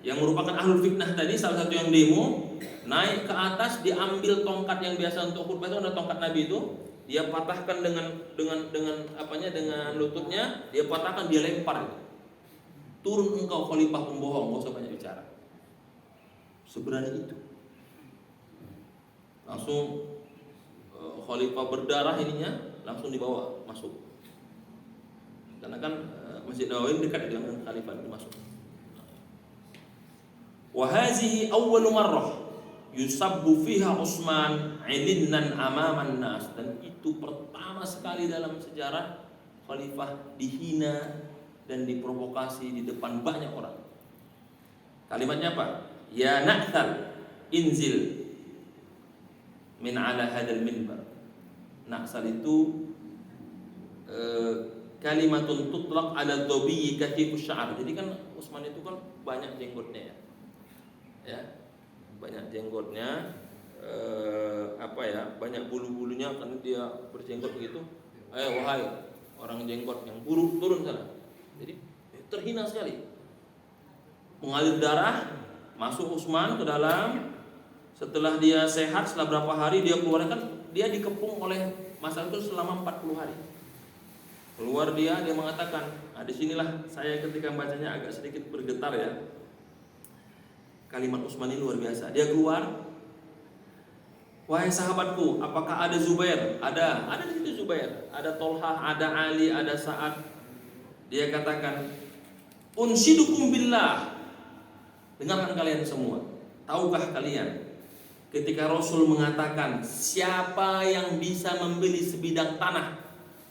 yang merupakan ahlul fitnah tadi, salah satu yang demo, naik ke atas, diambil tongkat yang biasa untuk khutbah itu, ada tongkat Nabi itu, dia patahkan dengan lututnya, dia patahkan, dia lempar itu. Turun engkau khalifah pembohong, enggak usah banyak bicara. Seberani itu. Langsung khalifah berdarah ininya, langsung dibawa masuk. Karena kan Masjid Nabawi dekat dengan khalifah, itu masuk. Wa hazihi awwalu marrah yusabbu fiha Utsman 'ilinnan amaman nas, dan itu pertama sekali dalam sejarah khalifah dihina dan diprovokasi di depan banyak orang. Kalimatnya apa? Ya Na'thal inzil min ala hadal minbar. Na'sal itu kalimatun tutlaq ala dhabi kathifus sya'ar. Jadi kan Utsman itu kan banyak jenggotnya ya. Ya. Banyak jenggotnya, banyak bulu-bulunya, karena dia berjenggot begitu. Wahai orang jenggot yang buruk, turun sana. Jadi terhina sekali. Mengalir darah, masuk Utsman ke dalam. Setelah dia sehat, setelah berapa hari dia keluar, kan dia dikepung oleh masa itu selama 40 hari. Keluar dia mengatakan, disinilah saya ketika bacanya agak sedikit bergetar ya. Kalimat Utsman ini luar biasa. Dia keluar, wahai sahabatku, apakah ada Zubair? Ada di situ Zubair. Ada Tolhah, ada Ali, ada Sa'ad. Dia katakan, unsyidukum billah. Dengarkan kalian semua. Tahukah kalian ketika Rasul mengatakan, siapa yang bisa membeli sebidang tanah,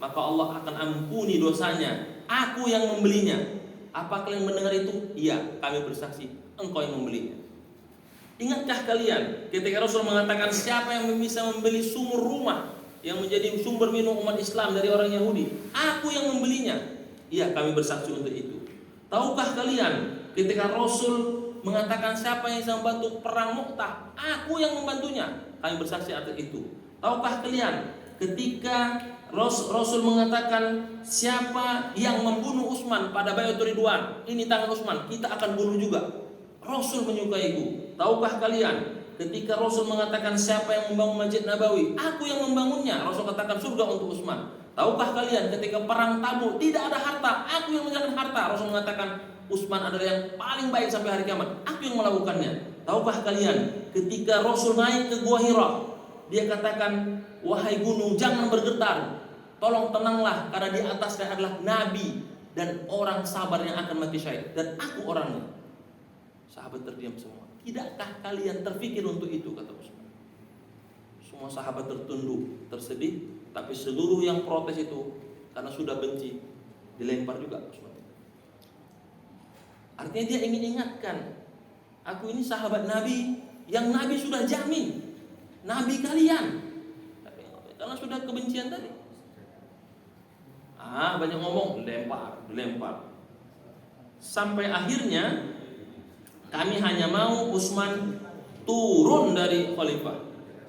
maka Allah akan ampuni dosanya, aku yang membelinya. Apa kalian mendengar itu? Iya, kami bersaksi, engkau yang membelinya. Ingatkah kalian ketika Rasul mengatakan, siapa yang bisa membeli sumur rumah yang menjadi sumber minum umat Islam dari orang Yahudi, aku yang membelinya. Iya, kami bersaksi untuk itu. Tahukah kalian ketika Rasul mengatakan, siapa yang bisa membantu perang Mu'tah, aku yang membantunya, kami bersaksi atas itu. Tahukah kalian ketika Rasul mengatakan, siapa yang membunuh Utsman pada Bai'atul Ridwan, ini tangan Utsman, kita akan bunuh juga. Rasul menyukaiku. Tahukah kalian ketika Rasul mengatakan, siapa yang membangun Masjid Nabawi, aku yang membangunnya, Rasul katakan surga untuk Utsman. Tahukah kalian ketika perang Tabuk tidak ada harta, aku yang menyerahkan harta, Rasul mengatakan Utsman adalah yang paling baik sampai hari kiamat, aku yang melakukannya. Tahukah kalian ketika Rasul naik ke Gua Hira, dia katakan, wahai gunung jangan bergetar, tolong tenanglah, karena di atasnya adalah Nabi dan orang sabar yang akan mati syahid, dan aku orangnya. Sahabat terdiam semua. Tidakkah kalian terpikir untuk itu, kata Utsman. Semua sahabat tertunduk, tersedih, tapi seluruh yang protes itu karena sudah benci, dilempar juga Utsman. Artinya dia ingin ingatkan, aku ini sahabat Nabi yang Nabi sudah jamin, Nabi kalian, karena sudah kebencian tadi. Banyak ngomong, dilempar. Sampai akhirnya kami hanya mau Utsman turun dari khalifah,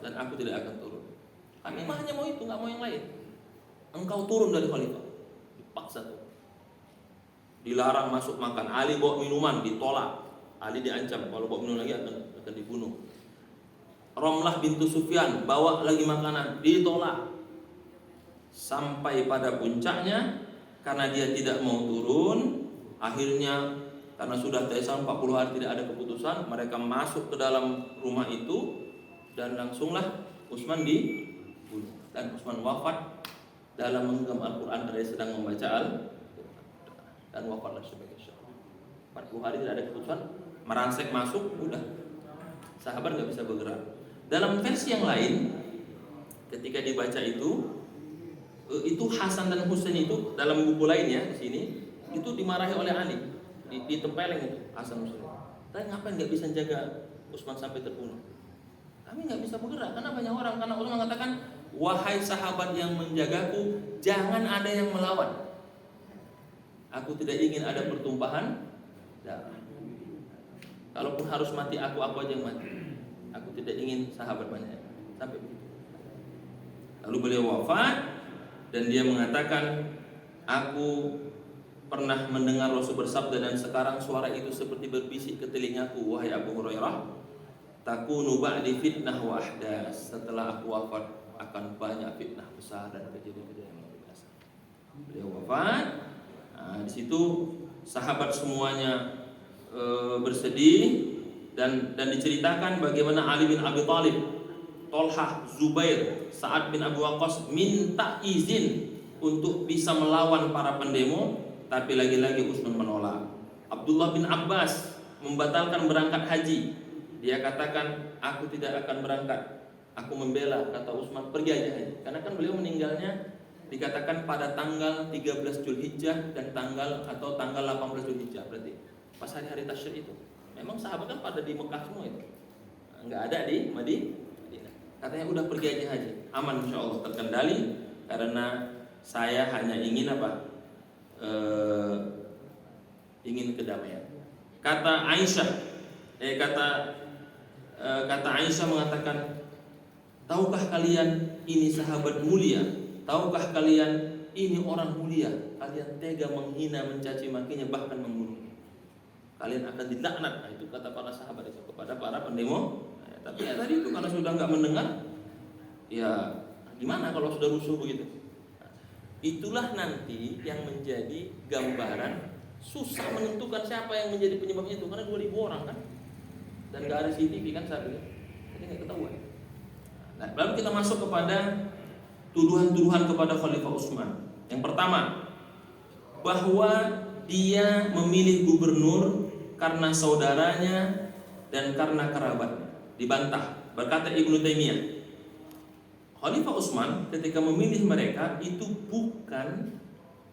dan aku tidak akan turun. Kami hanya mau itu, nggak mau yang lain. Engkau turun dari khalifah, dipaksa tuh. Dilarang masuk makan. Ali bawa minuman, ditolak. Ali diancam kalau bawa minum lagi akan dibunuh. Romlah bintu Sufyan bawa lagi makanan, ditolak. Sampai pada puncaknya, karena dia tidak mau turun, akhirnya karena sudah selama 40 hari tidak ada keputusan, mereka masuk ke dalam rumah itu dan langsunglah Utsman dibunuh. Dan Utsman wafat dalam menggenggam Al-Quran, karena dia sedang membaca Al-Quran, dan wafatlah sebagai syahid. 40 hari tidak ada keputusan, merangsek masuk, udah sahabat nggak bisa bergerak. Dalam versi yang lain, ketika dibaca itu Hasan dan Husain itu dalam buku lainnya di sini itu dimarahi oleh Ali, ditempeleng itu Hasan Husain. Dan ngapain nggak bisa jaga Utsman sampai terbunuh? Kami nggak bisa bergerak karena banyak orang. Karena Allah mengatakan, wahai sahabat yang menjagaku, jangan ada yang melawan. Aku tidak ingin ada pertumpahan darah. Kalaupun harus mati aku aja yang mati. Aku tidak ingin sahabat banyak. Sampai begitu. Lalu beliau wafat dan dia mengatakan, aku pernah mendengar Rasul bersabda dan sekarang suara itu seperti berbisik ke telingaku, wahai Abu Hurairah, takunu ba'di fitnah wa ahdas. Setelah aku wafat akan banyak fitnah besar dan kejadian-kejadian yang luar biasa. Beliau wafat. Nah, di situ sahabat semuanya bersedih dan diceritakan bagaimana Ali bin Abi Thalib, Tolhah, Zubair, Sa'ad bin Abu Waqqas minta izin untuk bisa melawan para pendemo, tapi lagi-lagi Utsman menolak. Abdullah bin Abbas membatalkan berangkat haji. Dia katakan, aku tidak akan berangkat. Aku membela, kata Utsman, pergi aja haji. Karena kan beliau meninggalnya dikatakan pada tanggal 13 Zulhijjah dan tanggal 18 Zulhijjah, berarti pas hari-hari tasyrik itu. Memang sahabat kan pada di Mekah semua itu, nggak ada di Madinah. Katanya udah pergi aja haji, aman insya Allah, terkendali, karena saya hanya ingin ingin kedamaian. Kata Aisyah mengatakan, tahukah kalian ini sahabat mulia? Tahukah kalian ini orang mulia? Kalian tega menghina, mencaci makinya, bahkan membunuhnya. Kalian akan dilaknat. Nah, itu kata para sahabat itu kepada para pendemo. Nah, tapi ya tadi itu karena sudah nggak mendengar, ya gimana kalau sudah rusuh begitu? Nah, itulah nanti yang menjadi gambaran susah menentukan siapa yang menjadi penyebabnya itu, karena 2000 orang kan, dan nggak ada CCTV kan saat itu, jadi nggak ketahuan. Nah, lalu kita masuk kepada tuduhan-tuduhan kepada Khalifah Utsman. Yang pertama, bahwa dia memilih gubernur karena saudaranya dan karena kerabatnya. Dibantah. Berkata Ibnu Taimiyah, Khalifah Utsman ketika memilih mereka itu bukan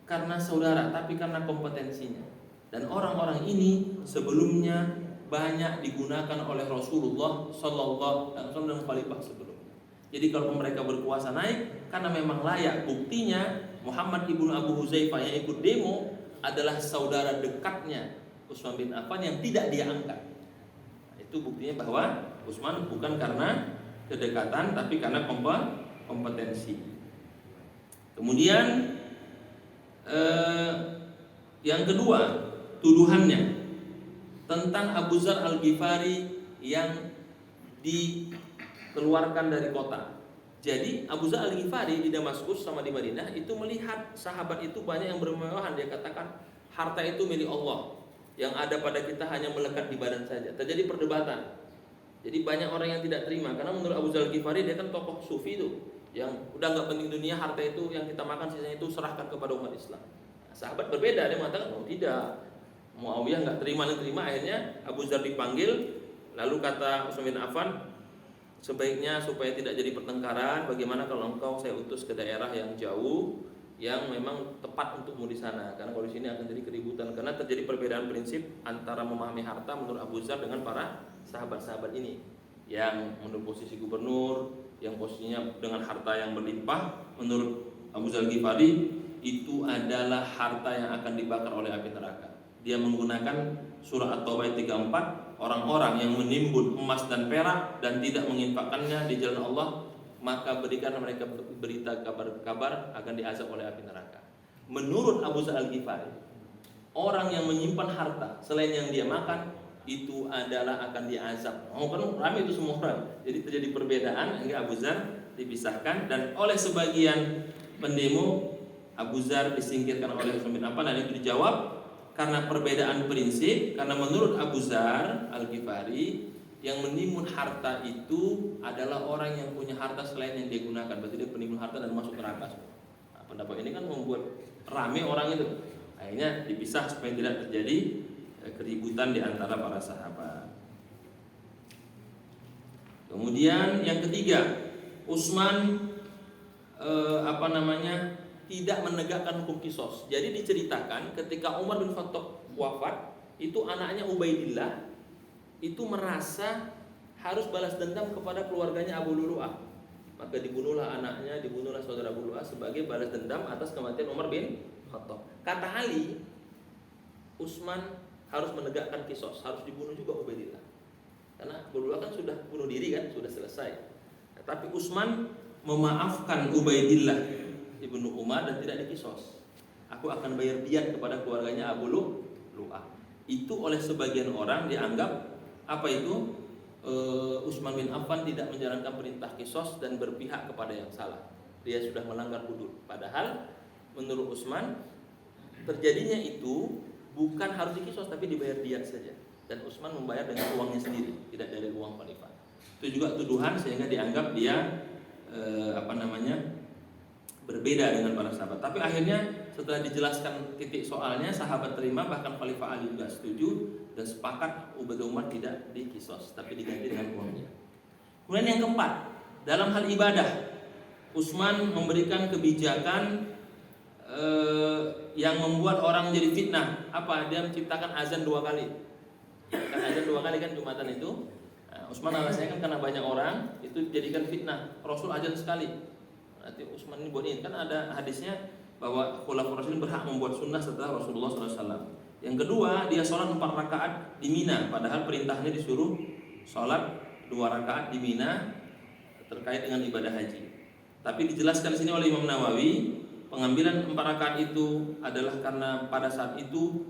karena saudara, tapi karena kompetensinya. Dan orang-orang ini sebelumnya banyak digunakan oleh Rasulullah Sallallahu Alaihi Wasallam dan khalifah sebelumnya. Jadi kalau mereka berkuasa naik karena memang layak. Buktinya Muhammad ibnu Abu Huzaifah yang ikut demo adalah saudara dekatnya Utsman bin Affan yang tidak dia angkat. Nah, itu buktinya bahwa Utsman bukan karena kedekatan, tapi karena kompetensi. Kemudian yang kedua, tuduhannya tentang Abu Dzar Al-Ghifari yang dikeluarkan dari kota. Jadi Abu Dzar Al-Ghifari di Damaskus sama di Madinah itu melihat sahabat itu banyak yang bermewahan. Dia katakan harta itu milik Allah, yang ada pada kita hanya melekat di badan saja. Terjadi perdebatan. Jadi banyak orang yang tidak terima karena menurut Abu Dzar Al-Ghifari dia kan tokoh sufi itu, yang udah nggak penting dunia, harta itu yang kita makan sisanya itu serahkan kepada umat Islam. Nah, sahabat berbeda, dia mengatakan oh tidak. Muawiyah nggak terima. Akhirnya Abu Dzar dipanggil, lalu kata Utsman bin Affan, sebaiknya supaya tidak jadi pertengkaran, bagaimana kalau engkau saya utus ke daerah yang jauh, yang memang tepat untukmu di sana, karena kalau di sini akan jadi keributan, karena terjadi perbedaan prinsip antara memahami harta menurut Abu Dzar dengan para sahabat-sahabat ini, yang menurut posisi gubernur, yang posisinya dengan harta yang berlimpah, menurut Abu Dzar Ghifari itu adalah harta yang akan dibakar oleh api neraka. Dia menggunakan surah At-Taubah ayat 34, orang-orang yang menimbun emas dan perak dan tidak menginfakkannya di jalan Allah, maka berikan mereka berita kabar akan diazab oleh api neraka. Menurut Abu Dzar Al-Ghifari, orang yang menyimpan harta selain yang dia makan itu adalah akan diazab. Oh kan ramai itu semua orang. Jadi terjadi perbedaan hingga Abu Dzar dipisahkan, dan oleh sebagian pendemo Abu Dzar disingkirkan oleh Utsman bin Affan, dan itu dijawab karena perbedaan prinsip. Karena menurut Abu Dzar Al-Ghifari, yang menimbun harta itu adalah orang yang punya harta selain yang dia gunakan, berarti dia penimbun harta dan masuk neraka. Nah, pendapat ini kan membuat ramai orang itu. Akhirnya dipisah supaya tidak terjadi keributan di antara para sahabat. Kemudian yang ketiga, Utsman tidak menegakkan hukum kisos. Jadi diceritakan ketika Umar bin Khattab wafat, itu anaknya Ubaidillah itu merasa harus balas dendam kepada keluarganya Abu Lu'lu'ah. Maka dibunuhlah anaknya, dibunuhlah saudara Abu Lu'lu'ah sebagai balas dendam atas kematian Umar bin Khattab. Kata Ali, Utsman harus menegakkan kisos, harus dibunuh juga Ubaidillah. Karena Abu Lu'lu'ah kan sudah bunuh diri kan, sudah selesai. Nah, tapi Utsman memaafkan Ubaidillah ibnu Umar dan tidak dikisos. Aku akan bayar diat kepada keluarganya Abu Lu'lu'ah. Itu oleh sebagian orang dianggap apa itu? Utsman bin Affan tidak menjalankan perintah kisos dan berpihak kepada yang salah. Dia sudah melanggar hudud. Padahal menurut Utsman terjadinya itu bukan harus dikisos tapi dibayar diat saja. Dan Utsman membayar dengan uangnya sendiri, tidak dari uang khalifah. Itu juga tuduhan sehingga dianggap dia berbeda dengan para sahabat. Tapi akhirnya setelah dijelaskan titik soalnya, sahabat terima, bahkan Khalifah Ali juga setuju dan sepakat Umar tidak dikisos tapi diganti dengan uangnya. Kemudian yang keempat, dalam hal ibadah, Utsman memberikan kebijakan yang membuat orang menjadi fitnah. Apa? Dia menciptakan azan 2 kali. Kan azan 2 kali kan Jumatan itu. Utsman alasannya kan karena banyak orang, itu dijadikan fitnah. Rasul azan sekali. Nanti Utsman ini buat ini, kan ada hadisnya bahwa Khulafaur Rasyidin berhak membuat sunnah setelah Rasulullah SAW. Yang kedua, dia sholat 4 rakaat di Mina, padahal perintahnya disuruh sholat 2 rakaat di Mina terkait dengan ibadah haji. Tapi dijelaskan di sini oleh Imam Nawawi, pengambilan 4 rakaat itu adalah karena pada saat itu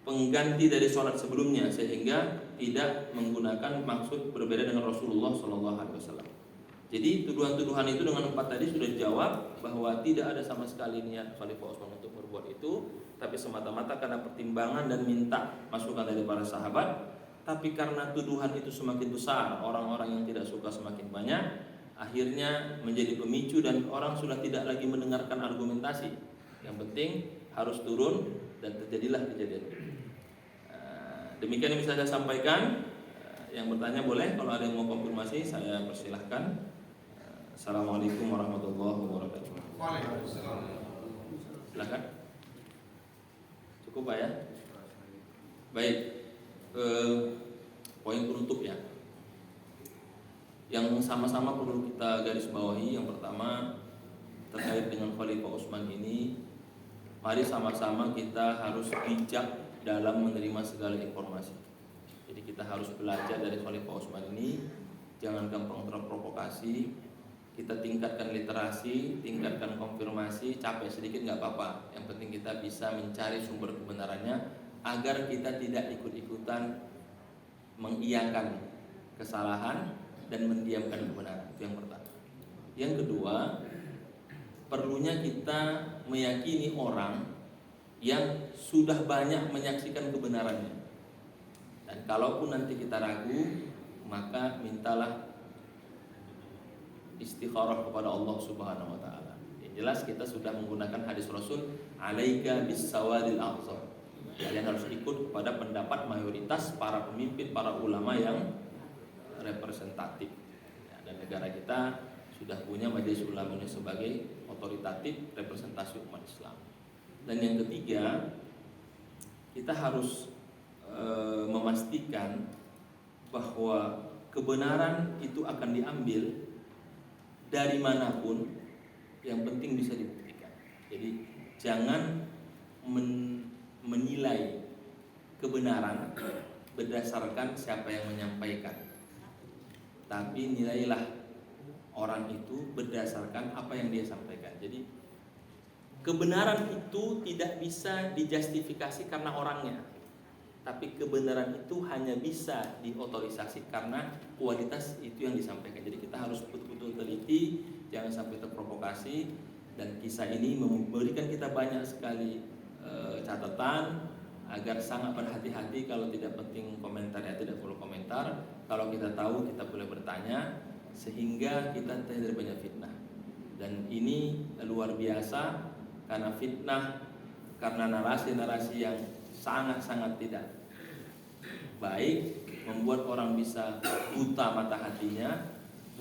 pengganti dari sholat sebelumnya, sehingga tidak menggunakan maksud berbeda dengan Rasulullah SAW. Jadi tuduhan-tuduhan itu dengan 4 tadi sudah dijawab bahwa tidak ada sama sekali niat Khalifah Utsman untuk berbuat itu, tapi semata-mata karena pertimbangan dan minta masukan dari para sahabat. Tapi karena tuduhan itu semakin besar, orang-orang yang tidak suka semakin banyak, akhirnya menjadi pemicu dan orang sudah tidak lagi mendengarkan argumentasi. Yang penting harus turun dan terjadilah kejadian itu. Demikian yang bisa saya sampaikan. Yang bertanya boleh, kalau ada yang mau konfirmasi saya persilahkan. Assalamualaikum warahmatullahi wabarakatuh. Waalaikumsalam. Silakan. Cukup Pak ya? Baik. Poin penutup ya. Yang sama-sama perlu kita garis bawahi, yang pertama terkait dengan Khalifah Utsman ini, mari sama-sama kita harus bijak dalam menerima segala informasi. Jadi kita harus belajar dari Khalifah Utsman ini, jangan gampang terprovokasi. Kita tingkatkan literasi, tingkatkan konfirmasi, capek sedikit nggak apa-apa. Yang penting kita bisa mencari sumber kebenarannya agar kita tidak ikut-ikutan mengiyakan kesalahan dan mendiamkan kebenaran. Itu yang pertama. Yang kedua, perlunya kita meyakini orang yang sudah banyak menyaksikan kebenarannya. Dan kalaupun nanti kita ragu, maka mintalah istikharah kepada Allah Subhanahu wa taala. Yang jelas kita sudah menggunakan hadis Rasul, alaika bis-sawadil aqsa. Kalian harus ikut kepada pendapat mayoritas para pemimpin, para ulama yang representatif. Dan negara kita sudah punya majelis ulama ini sebagai otoritatif representasi umat Islam. Dan yang ketiga, kita harus memastikan bahwa kebenaran itu akan diambil dari manapun, yang penting bisa dibuktikan. Jadi jangan menilai kebenaran berdasarkan siapa yang menyampaikan, tapi nilailah orang itu berdasarkan apa yang dia sampaikan. Jadi kebenaran itu tidak bisa dijustifikasi karena orangnya, tapi kebenaran itu hanya bisa diotorisasi karena kualitas itu yang disampaikan. Jadi kita harus betul-betul teliti, jangan sampai terprovokasi. Dan kisah ini memberikan kita banyak sekali catatan agar sangat berhati-hati. Kalau tidak penting komentar ya tidak perlu komentar. Kalau kita tahu kita boleh bertanya, sehingga kita terhindar banyak fitnah. Dan ini luar biasa karena fitnah, karena narasi-narasi yang sangat-sangat tidak baik, membuat orang bisa buta mata hatinya,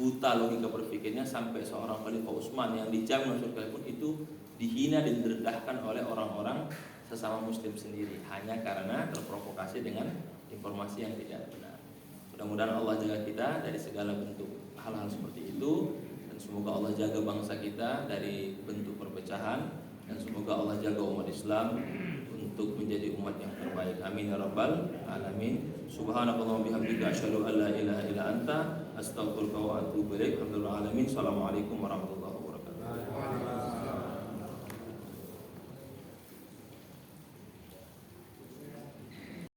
buta logika berpikirnya sampai seorang Khalifah Utsman yang dijamin surga pun itu dihina dan direndahkan oleh orang-orang sesama muslim sendiri hanya karena terprovokasi dengan informasi yang tidak benar. Mudah-mudahan Allah jaga kita dari segala bentuk hal-hal seperti itu, dan semoga Allah jaga bangsa kita dari bentuk perpecahan, dan semoga Allah jaga umat Islam untuk menjadi umat yang terbaik. Amin ya rabbal alamin. Subhanallah wa bihamdika asyhadu an la ilaha illa anta astaghfiruka wa atubu ilaik. Alhamdulillah alamin. Assalamualaikum warahmatullahi wabarakatuh.